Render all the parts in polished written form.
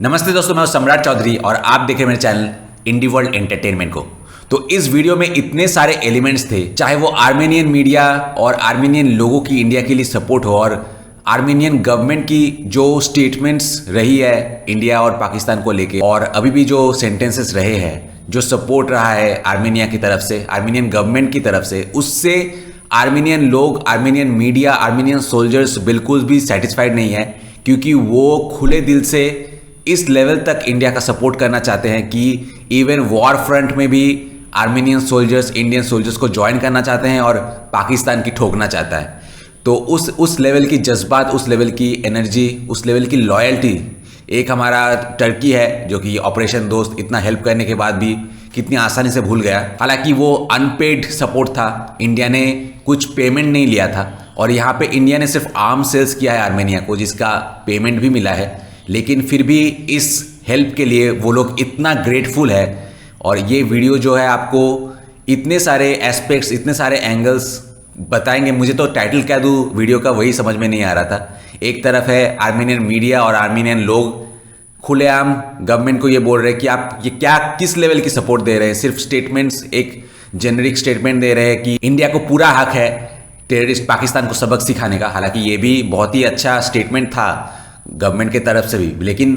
नमस्ते दोस्तों, मैं हूं सम्राट चौधरी और आप देख रहे हैं मेरे चैनल इंडी वर्ल्ड एंटरटेनमेंट को। तो इस वीडियो में इतने सारे एलिमेंट्स थे, चाहे वो आर्मेनियन मीडिया और आर्मेनियन लोगों की इंडिया के लिए सपोर्ट हो और आर्मेनियन गवर्नमेंट की जो स्टेटमेंट्स रही है इंडिया और पाकिस्तान को लेके, और अभी भी जो सेंटेंसेस रहे हैं, जो सपोर्ट रहा है आर्मेनिया की तरफ से, आर्मेनियन गवर्नमेंट की तरफ से, उससे आर्मेनियन लोग, आर्मेनियन मीडिया, आर्मेनियन सोल्जर्स बिल्कुल भी सेटिस्फाइड नहीं है, क्योंकि वो खुले दिल से इस लेवल तक इंडिया का सपोर्ट करना चाहते हैं कि इवन वॉर फ्रंट में भी आर्मेनियन सोल्जर्स इंडियन सोल्जर्स को ज्वाइन करना चाहते हैं और पाकिस्तान की ठोकना चाहता है। तो उस लेवल की जज्बात, उस लेवल की एनर्जी, उस लेवल की लॉयल्टी एक हमारा टर्की है, जो कि ऑपरेशन दोस्त इतना हेल्प करने के बाद भी कितनी आसानी से भूल गया। हालांकि वो अनपेड सपोर्ट था, इंडिया ने कुछ पेमेंट नहीं लिया था, और यहाँ पे इंडिया ने सिर्फ आर्म सेल्स किया है आर्मेनिया को, जिसका पेमेंट भी मिला है। लेकिन फिर भी इस हेल्प के लिए वो लोग इतना ग्रेटफुल है। और ये वीडियो जो है आपको इतने सारे एस्पेक्ट्स, इतने सारे एंगल्स बताएंगे। मुझे तो टाइटल क्या दूँ वीडियो का, वही समझ में नहीं आ रहा था। एक तरफ है आर्मेनियन मीडिया और आर्मेनियन लोग खुलेआम गवर्नमेंट को ये बोल रहे हैं कि आप ये क्या, किस लेवल की सपोर्ट दे रहे हैं। सिर्फ स्टेटमेंट्स, एक जेनरिक स्टेटमेंट दे रहे हैं कि इंडिया को पूरा हक है टेररिस्ट पाकिस्तान को सबक सिखाने का। हालांकि ये भी बहुत ही अच्छा स्टेटमेंट था गवर्नमेंट की तरफ से भी, लेकिन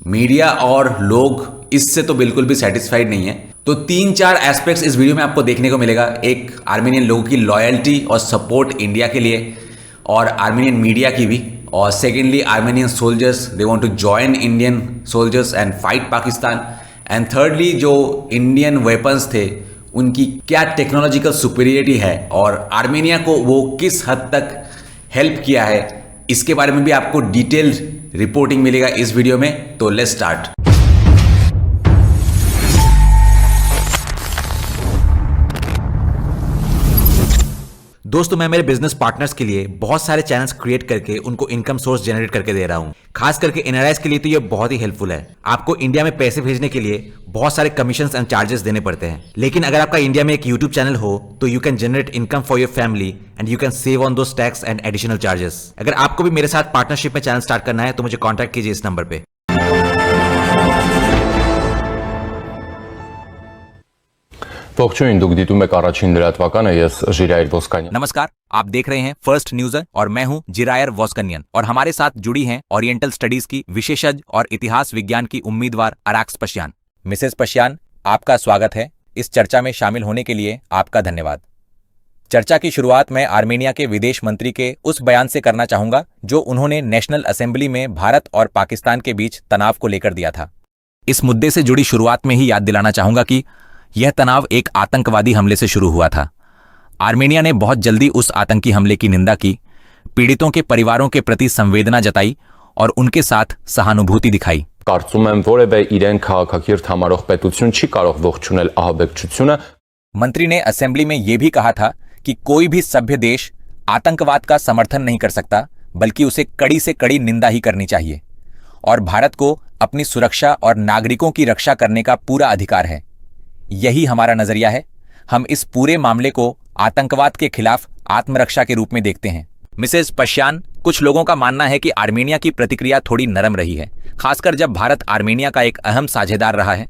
मीडिया और लोग इससे तो बिल्कुल भी सेटिस्फाइड नहीं है। तो 3-4 एस्पेक्ट्स इस वीडियो में आपको देखने को मिलेगा। एक, आर्मेनियन लोगों की लॉयल्टी और सपोर्ट इंडिया के लिए और आर्मेनियन मीडिया की भी, और secondly Armenian soldiers, they want to join Indian soldiers and fight Pakistan. And thirdly, जो इंडियन वेपन्स थे उनकी क्या टेक्नोलॉजिकल सुपीरियरिटी है और आर्मेनिया को वो किस हद तक हेल्प किया है, इसके बारे में भी आपको डिटेल्ड रिपोर्टिंग मिलेगा इस वीडियो में। तो लेट्स स्टार्ट। दोस्तों, मैं मेरे बिजनेस पार्टनर्स के लिए बहुत सारे चैनल्स क्रिएट करके उनको इनकम सोर्स जनरेट करके दे रहा हूं। खास करके एनआरआईज के लिए तो ये बहुत ही हेल्पफुल है। आपको इंडिया में पैसे भेजने के लिए बहुत सारे कमीशंस एंड चार्जेस देने पड़ते हैं, लेकिन अगर आपका इंडिया में एक यूट्यूब चैनल हो तो you can generate income for your family and you can save on those tax and additional charges. अगर आपको भी मेरे साथ पार्टनरशिप में चैनल स्टार्ट करना है तो मुझे कॉन्टैक्ट कीजिए इस नंबर पे। Ողջույն, դուք դիտում եք առաջին լրատվականը, ես Ժիրայր Ոսկանյան। नमस्कार, आप देख रहे हैं फर्स्ट न्यूज़र और मैं हूं जिरायर वॉस्कनियन, और हमारे साथ जुड़ी हैं ओरिएंटल स्टडीज की विशेषज्ञ और इतिहास विज्ञान की उम्मीदवार अराक्स पश्यान। मिसेस पश्यान, आपका स्वागत है। इस चर्चा में शामिल होने के लिए आपका धन्यवाद। चर्चा की शुरुआत मैं आर्मेनिया के विदेश मंत्री के उस बयान से करना चाहूंगा जो उन्होंने नेशनल असेंबली में भारत और पाकिस्तान के बीच तनाव को लेकर दिया था। इस मुद्दे से जुड़ी शुरुआत में ही याद दिलाना चाहूंगा कि यह तनाव एक आतंकवादी हमले से शुरू हुआ था। आर्मेनिया ने बहुत जल्दी उस आतंकी हमले की निंदा की, पीड़ितों के परिवारों के प्रति संवेदना जताई और उनके साथ सहानुभूति दिखाई। Կարծում եմ որևէ իրեն քաղաքակիրթ համարող պետություն չի կարող ողջունել ահաբեկչությունը։ मंत्री ने असेंबली में यह भी कहा था कि कोई भी सभ्य देश आतंकवाद का समर्थन नहीं कर सकता, बल्कि उसे कड़ी से कड़ी निंदा ही करनी चाहिए, और भारत को अपनी सुरक्षा और नागरिकों की रक्षा करने का पूरा अधिकार है। यही हमारा नजरिया है। हम इस पूरे मामले को आतंकवाद के खिलाफ आत्मरक्षा के रूप में देखते हैं। मिसेस पश्यान, कुछ लोगों का मानना है कि आर्मेनिया की प्रतिक्रिया थोड़ी नरम रही है, खासकर जब भारत आर्मेनिया का एक अहम साझेदार रहा है।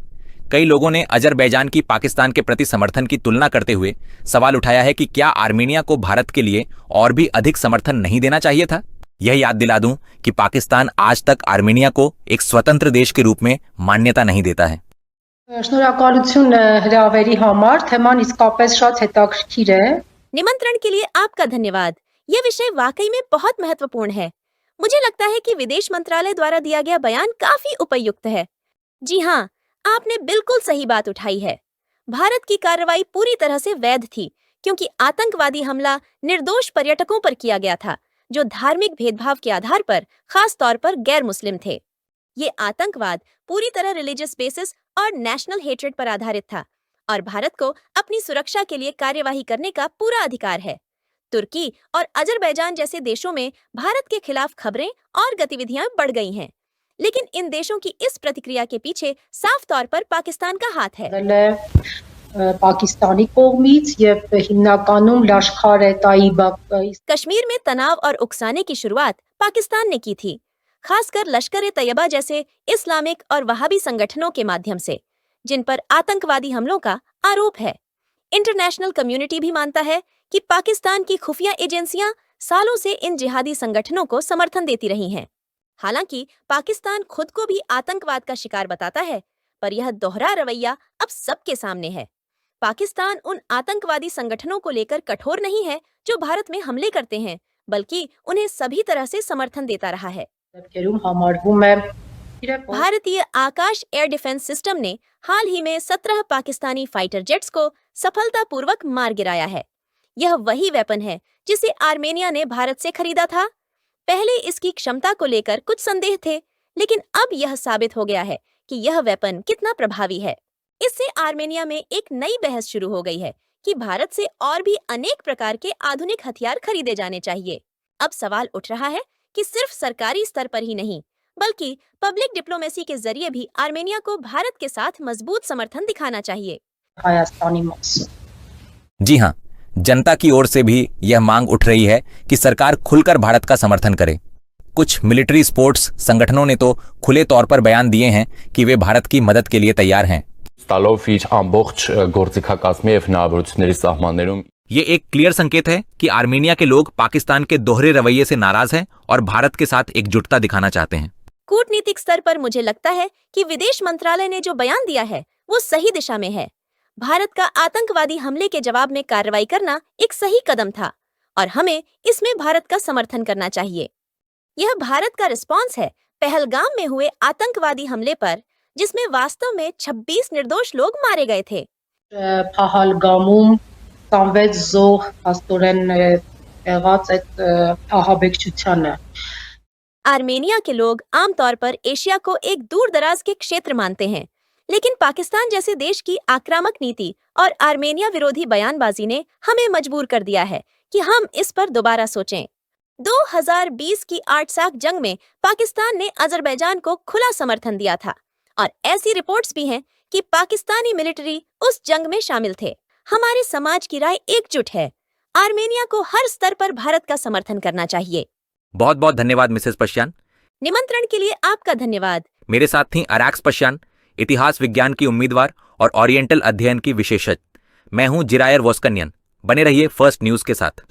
कई लोगों ने अजरबैजान की पाकिस्तान के प्रति समर्थन की तुलना करते हुए सवाल उठाया है कि क्या आर्मेनिया को भारत के लिए और भी अधिक समर्थन नहीं देना चाहिए था। यह याद दिला दूं कि पाकिस्तान आज तक आर्मेनिया को एक स्वतंत्र देश के रूप में मान्यता नहीं देता है। Շնորհակալություն հրավերի համար, թեման իսկապես շատ հետաքրքիր է։ निमंत्रण के लिए आपका धन्यवाद। यह विषय वाकई में बहुत महत्वपूर्ण है। मुझे लगता है कि विदेश मंत्रालय द्वारा दिया गया बयान काफी उपयुक्त है। जी हाँ, आपने बिल्कुल सही बात उठाई है। भारत की कार्रवाई पूरी तरह से वैध थी, क्योंकि आतंकवादी हमला निर्दोष पर्यटकों पर किया गया था, जो धार्मिक भेदभाव के आधार पर खास तौर पर गैर मुस्लिम थे। ये आतंकवाद पूरी तरह रिलीजियस बेसिस और नेशनल हेट्रेड पर आधारित था, और भारत को अपनी सुरक्षा के लिए कार्यवाही करने का पूरा अधिकार है। तुर्की और अजरबैजान जैसे देशों में भारत के खिलाफ खबरें और गतिविधियां बढ़ गई हैं, लेकिन इन देशों की इस प्रतिक्रिया के पीछे साफ तौर पर पाकिस्तान का हाथ है। Պակիստանի կողմից եւ հիմնականում լաշքարը Տայիբա। कश्मीर में तनाव और उकसाने की शुरुआत पाकिस्तान ने की थी। खासकर लश्कर-ए-तैयबा जैसे इस्लामिक और वहाबी संगठनों के माध्यम से, जिन पर आतंकवादी हमलों का आरोप है। इंटरनेशनल कम्युनिटी भी मानता है कि पाकिस्तान की खुफिया एजेंसियां सालों से इन जिहादी संगठनों को समर्थन देती रही हैं। हालांकि पाकिस्तान खुद को भी आतंकवाद का शिकार बताता है, पर यह दोहरा रवैया अब सबके सामने है। पाकिस्तान उन आतंकवादी संगठनों को लेकर कठोर नहीं है जो भारत में हमले करते हैं, बल्कि उन्हें सभी तरह से समर्थन देता रहा है। भारतीय आकाश एयर डिफेंस सिस्टम ने हाल ही में 17 पाकिस्तानी फाइटर जेट्स को सफलतापूर्वक मार गिराया है। यह वही वेपन है जिसे आर्मेनिया ने भारत से खरीदा था। पहले इसकी क्षमता को लेकर कुछ संदेह थे, लेकिन अब यह साबित हो गया है कि यह वेपन कितना प्रभावी है। इससे आर्मेनिया में एक नई बहस शुरू हो गई है कि भारत से और भी अनेक प्रकार के आधुनिक हथियार खरीदे जाने चाहिए। अब सवाल उठ रहा है कि सिर्फ सरकारी स्तर पर ही नहीं, बल्कि पब्लिक डिप्लोमेसी के जरिए भी आर्मेनिया को भारत के साथ मजबूत समर्थन दिखाना चाहिए। जी हाँ, जनता की ओर से भी यह मांग उठ रही है कि सरकार खुलकर भारत का समर्थन करे। कुछ मिलिट्री स्पोर्ट्स संगठनों ने तो खुले तौर पर बयान दिए हैं कि वे भारत की मदद के लिए तैयार हैं। ये एक क्लियर संकेत है कि आर्मेनिया के लोग पाकिस्तान के दोहरे रवैये से नाराज हैं और भारत के साथ एकजुटता दिखाना चाहते हैं। कूटनीतिक स्तर पर मुझे लगता है कि विदेश मंत्रालय ने जो बयान दिया है वो सही दिशा में है। भारत का आतंकवादी हमले के जवाब में कार्रवाई करना एक सही कदम था और हमें इसमें भारत का समर्थन करना चाहिए। यह भारत का रिस्पॉन्स है पहलगाम में हुए आतंकवादी हमले पर, जिसमें वास्तव में 26 निर्दोष लोग मारे गए थे। आर्मेनिया के लोग आमतौर पर एशिया को एक दूर दराज के क्षेत्र मानते हैं, लेकिन पाकिस्तान जैसे देश की आक्रामक नीति और आर्मेनिया विरोधी बयानबाजी ने हमें मजबूर कर दिया है कि हम इस पर दोबारा सोचें। 2020 की आर्टसाक जंग में पाकिस्तान ने अजरबैजान को खुला समर्थन दिया था और ऐसी रिपोर्ट्स भी हैं कि पाकिस्तानी मिलिट्री उस जंग में शामिल थे। हमारे समाज की राय एकजुट है, आर्मेनिया को हर स्तर पर भारत का समर्थन करना चाहिए। बहुत बहुत धन्यवाद मिसेस पश्यान। निमंत्रण के लिए आपका धन्यवाद। मेरे साथ थी अरैक्स पश्यान, इतिहास विज्ञान की उम्मीदवार और ओरिएंटल अध्ययन की विशेषज्ञ। मैं हूं जिरायर वोस्कन्यन। बने रहिए फर्स्ट न्यूज के साथ।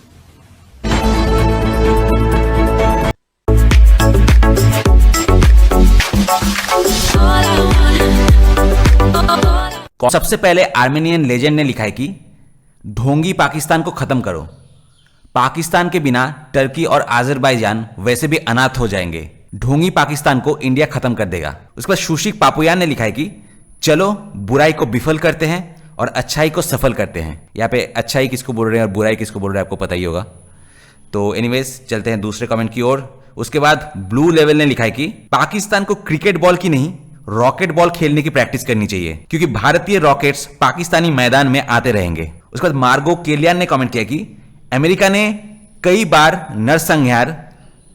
सबसे पहले आर्मेनियन लेजेंड ने लिखा है कि ढोंगी पाकिस्तान को खत्म करो। पाकिस्तान के बिना टर्की और अजरबैजान वैसे भी अनाथ हो जाएंगे। ढोंगी पाकिस्तान को इंडिया खत्म कर देगा। उसके बाद शुशिक पापुयान ने लिखा है कि चलो बुराई को विफल करते हैं और अच्छाई को सफल करते हैं। यहाँ पे अच्छाई किसको बोल रहे हैं और बुराई किसको बोल रहे हैं आपको पता ही होगा। तो एनीवेज चलते हैं दूसरे कमेंट की ओर। उसके बाद ब्लू लेवल ने लिखा है कि पाकिस्तान को क्रिकेट बॉल की नहीं रॉकेट बॉल खेलने की प्रैक्टिस करनी चाहिए, क्योंकि भारतीय रॉकेट्स पाकिस्तानी मैदान में आते रहेंगे। उसके बाद मार्गो केलियान ने कमेंट किया कि अमेरिका ने कई बार नरसंहार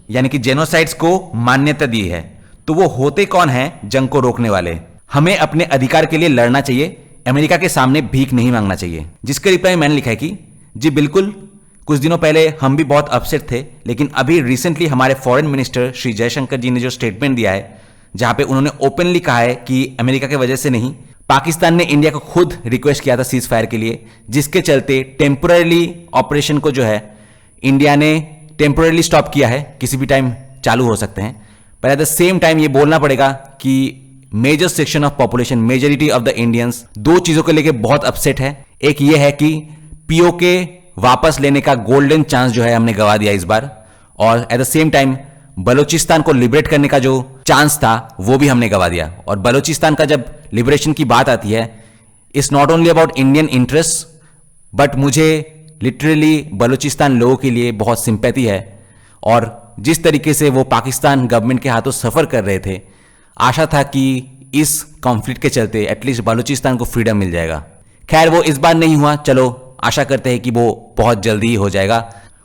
यानी कि जेनोसाइड्स को मान्यता दी है, तो वो होते कौन हैं जंग को रोकने वाले। हमें अपने अधिकार के लिए लड़ना चाहिए, अमेरिका के सामने भीख नहीं मांगना चाहिए। जिसके रिप्लाई मैंने लिखा है कि जी बिल्कुल, कुछ दिनों पहले हम भी बहुत अपसेट थे, लेकिन अभी रिसेंटली हमारे फॉरेन मिनिस्टर श्री जयशंकर जी ने जो स्टेटमेंट दिया है, जहां पे उन्होंने ओपनली कहा है कि अमेरिका की वजह से नहीं, पाकिस्तान ने इंडिया को खुद रिक्वेस्ट किया था सीज फायर के लिए, जिसके चलते टेम्पोररी ऑपरेशन को जो है इंडिया ने टेम्पोररी स्टॉप किया है। किसी भी टाइम चालू हो सकते हैं, पर एट द सेम टाइम ये बोलना पड़ेगा कि major section of population, majority of the Indians दो चीजों को लेकर बहुत अपसेट है। एक ये है कि पीओके वापस लेने का गोल्डन चांस जो है हमने गवा दिया इस बार, और at the same time Balochistan को लिबरेट करने का जो चांस था वो भी हमने गवा दिया। और बलूचिस्तान का जब लिबरेशन की बात आती है, it's not only about Indian interest, but मुझे लिटरली बलूचिस्तान लोगों के लिए बहुत सिंपैथी है। और जिस तरीके से वो पाकिस्तान गवर्नमेंट के हाथों सफर कर रहे थे, आशा था कि इस कॉन्फ्लिक्ट के चलते एटलीस्ट बलूचिस्तान को फ्रीडम मिल जाएगा। खैर वो इस बार नहीं हुआ, चलो आशा करते हैं कि वो बहुत जल्दी ही हो जाएगा।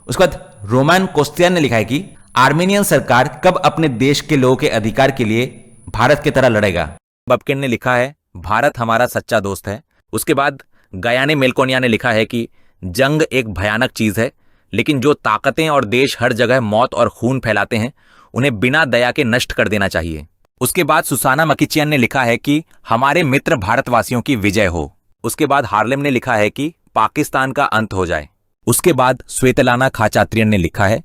उसके बाद रोमान कोस्तियान ने लिखा है कि आर्मेनियन सरकार कब अपने देश के लोगों के अधिकार के लिए भारत की तरह लड़ेगा। बबकिन ने लिखा है भारत हमारा सच्चा दोस्त है। उसके बाद गयाने मेलकोनिया ने लिखा है कि जंग एक भयानक चीज है, लेकिन जो ताकतें और देश हर जगह मौत और खून फैलाते हैं उन्हें बिना दया के नष्ट कर देना चाहिए। उसके बाद सुसाना मकिचियन ने लिखा है कि हमारे मित्र भारतवासियों की विजय हो। उसके बाद हार्लेम ने लिखा है कि पाकिस्तान का अंत हो जाए। उसके बाद स्वेतलाना खाचात्रियन ने लिखा है,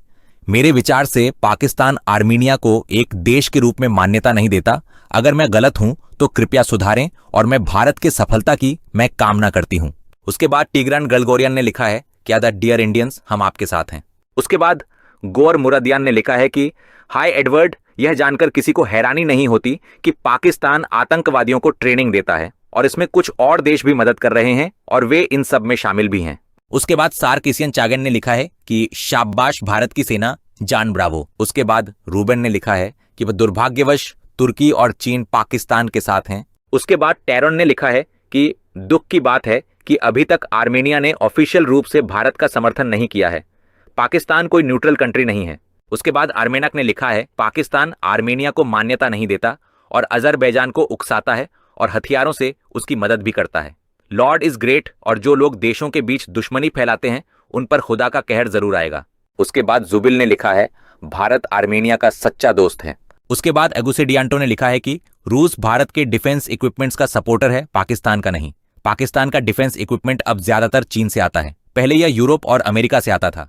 मेरे विचार से पाकिस्तान आर्मीनिया को एक देश के रूप में मान्यता नहीं देता। अगर मैं गलत हूं तो कृपया सुधारें और मैं भारत के सफलता की मैं कामना करती हूं। उसके बाद टिग्रान गलगोरियन ने लिखा है, क्या द डियर इंडियंस, हम आपके साथ हैं। उसके बाद गोर मुरादियान ने लिखा है कि हाय एडवर्ड, यह जानकर किसी को हैरानी नहीं होती कि पाकिस्तान आतंकवादियों को ट्रेनिंग देता है और इसमें कुछ और देश भी मदद कर रहे हैं और वे इन सब में शामिल भी हैं। उसके बाद सार्किसियन चागन ने लिखा है कि शाबाश भारत की सेना, जान ब्रावो। उसके बाद रूबेन ने लिखा है कि वह दुर्भाग्यवश तुर्की और चीन पाकिस्तान के साथ हैं। उसके बाद टैरोन ने लिखा है कि दुख की बात है कि अभी तक आर्मेनिया ने ऑफिशियल रूप से भारत का समर्थन नहीं किया है। पाकिस्तान कोई न्यूट्रल कंट्री नहीं है। उसके बाद आर्मेनक ने लिखा है, पाकिस्तान आर्मेनिया को मान्यता नहीं देता और अजरबैजान को उकसाता है और हथियारों से उसकी मदद भी करता है। लॉर्ड इज ग्रेट, और जो लोग देशों के बीच दुश्मनी फैलाते हैं उन पर खुदा का कहर जरूर आएगा। उसके बाद जुबिल ने लिखा है, भारत आर्मेनिया का सच्चा दोस्त है। उसके बाद एगुसेडियांटो ने लिखा है कि रूस भारत के डिफेंस इक्विपमेंट्स का सपोर्टर है, पाकिस्तान का नहीं। पाकिस्तान का डिफेंस इक्विपमेंट अब ज्यादातर चीन से आता है। पहले यह यूरोप और अमेरिका से आता था।